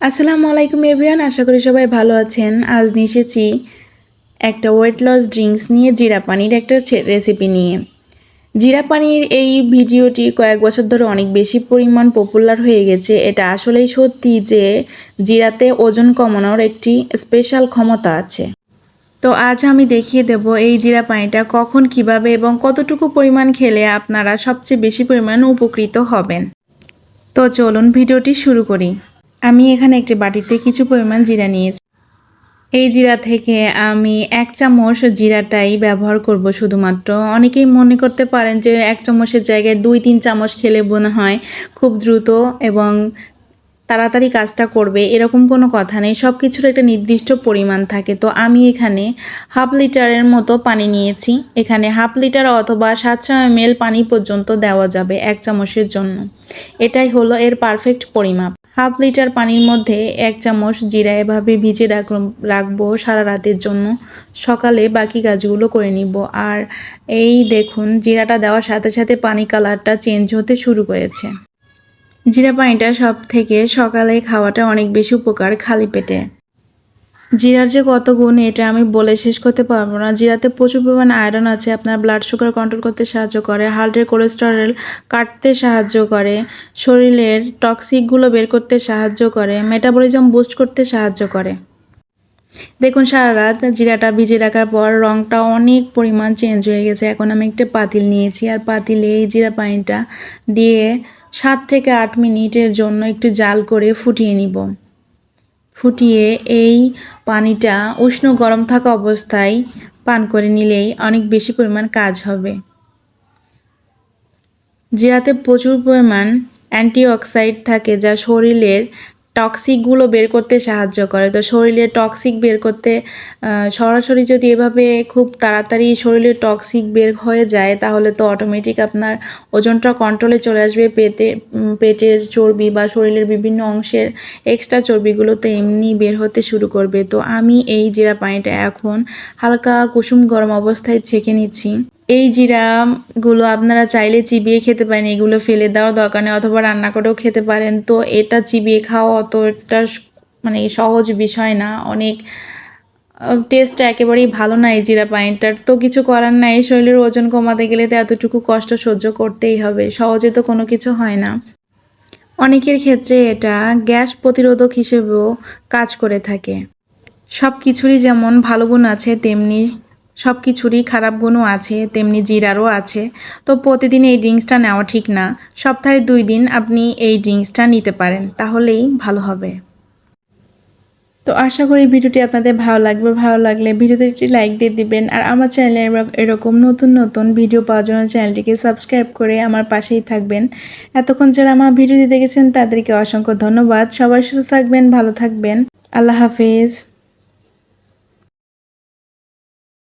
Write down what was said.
আসসালামু আলাইকুম এভরিওয়ান, আশা করি সবাই ভালো আছেন। আজ নিয়ে এসেছি একটা ওয়েট লস ড্রিঙ্কস নিয়ে, জিরা পানির একটা রেসিপি নিয়ে। জিরা পানির এই ভিডিওটি কয়েক বছর ধরে অনেক বেশি পরিমাণ পপুলার হয়ে গেছে। এটা আসলেই সত্যি যে জিরাতে ওজন কমানোর একটি স্পেশাল ক্ষমতা আছে। তো আজ আমি দেখিয়ে দেব এই জিরা পানিটা কখন, কিভাবে এবং কতটুকু পরিমাণ খেলে আপনারা সবচেয়ে বেশি পরিমাণ উপকৃত হবেন। তো চলুন ভিডিওটি শুরু করি। আমি এখানে একটি বাটিতে কিছু পরিমাণ জিরা নিয়েছি। এই জিরা থেকে আমি 1 চামচ জিরাটাই ব্যবহার করব শুধুমাত্র। অনেকেই মনে করতে পারেন যে 1 চামচের জায়গায় 2-3 চামচ খেলে মনে হয় খুব দ্রুত এবং তাড়াতাড়ি কাজটা করবে, এরকম কোনো কথা নেই। সব কিছুর একটা নির্দিষ্ট পরিমাণ থাকে। তো আমি এখানে হাফ লিটারের মতো পানি নিয়েছি। এখানে হাফ লিটার অথবা 700 ml পানি পর্যন্ত দেওয়া যাবে 1 চামচের জন্য। এটাই হলো এর পারফেক্ট পরিমাপ। হাফ লিটার পানির মধ্যে 1 চামচ জিরা এভাবে ভিজে রাখবো সারা রাতের জন্য। সকালে বাকি কাজগুলো করে নিব। আর এই দেখুন, জিরাটা দেওয়ার সাথে সাথে পানি কালারটা চেঞ্জ হতে শুরু করেছে। জিরা পানিটা সব থেকে সকালে খাওয়াটা অনেক বেশি উপকার খালি পেটে। জিরার যে কত গুণ এটা আমি বলে শেষ করতে পারবো না। জিরাতে প্রচুর পরিমাণ আয়রন আছে, আপনার ব্লাড সুগার কন্ট্রোল করতে সাহায্য করে, হার্টের কোলেস্টেরল কাটতে সাহায্য করে, শরীরের টক্সিকগুলো বের করতে সাহায্য করে, মেটাবলিজম বুস্ট করতে সাহায্য করে। দেখুন, সারা রাত জিরাটা ভিজিয়ে রাখার পর রঙটা অনেক পরিমাণ চেঞ্জ হয়ে গেছে। এখন আমি একটা পাতিল নিয়েছি, আর পাতিলে এই জিরা পানিটা দিয়ে 7 থেকে 8 মিনিটের জন্য একটু জাল করে ফুটিয়ে নিব। ফুটিয়ে এই পানিটা উষ্ণ গরম থাকা অবস্থায় পান করে নিলেই অনেক বেশি পরিমাণ কাজ হবে। জিরাতে প্রচুর পরিমাণ অ্যান্টিঅক্সিডেন্ট থাকে যা শরীরের টক্সিকগুলো বের করতে সাহায্য করে। তো শরীরের টক্সিক বের করতে সরাসরি যদি এভাবে খুব তাড়াতাড়ি শরীরের টক্সিক বের হয়ে যায় তাহলে তো অটোমেটিক আপনার ওজনটা কন্ট্রোলে চলে আসবে। পেটের চর্বি বা শরীরের বিভিন্ন অংশের এক্সট্রা চর্বিগুলো তো এমনি বের হতে শুরু করবে। তো আমি এই জিরা পানিটা এখন হালকা কুসুম গরম অবস্থায় ছেঁকে নিচ্ছি। এই জিরাগুলো আপনারা চাইলে চিবিয়ে খেতে পারেন, এগুলো ফেলে দেওয়ার দরকার নেই, অথবা রান্না করেও খেতে পারেন। তো এটা চিবিয়ে খাওয়া অত একটা মানে সহজ বিষয় না। অনেক টেস্টটা একেবারেই ভালো না এই জিরা পানিটার। তো কিছু করার নাই, শরীরের ওজন কমাতে গেলে তো এতটুকু কষ্ট সহ্য করতেই হবে। সহজে তো কোনো কিছু হয় না। অনেকের ক্ষেত্রে এটা গ্যাস প্রতিরোধক হিসেবেও কাজ করে থাকে। সব কিছুরই যেমন ভালো গুণ আছে তেমনি সব কিছুরই খারাপ গুণও আছে, তেমনি জিরারও আছে। তো প্রতিদিন এই ড্রিঙ্কসটা নেওয়া ঠিক না। সপ্তাহে 2 দিন আপনি এই ড্রিঙ্কসটা নিতে পারেন, তাহলেই ভালো হবে। তো আশা করি ভিডিওটি আপনাদের ভালো লাগবে। ভালো লাগলে ভিডিওতে একটি লাইক দিয়ে দিবেন। আর আমার চ্যানেলে এরকম নতুন নতুন ভিডিও পাওয়ার জন্য চ্যানেলটিকে সাবস্ক্রাইব করে আমার পাশেই থাকবেন। এতক্ষণ যারা আমার ভিডিওটি দেখেছেন তাদেরকে অসংখ্য ধন্যবাদ। সবাই সুস্থ থাকবেন, ভালো থাকবেন। আল্লাহ হাফেজ।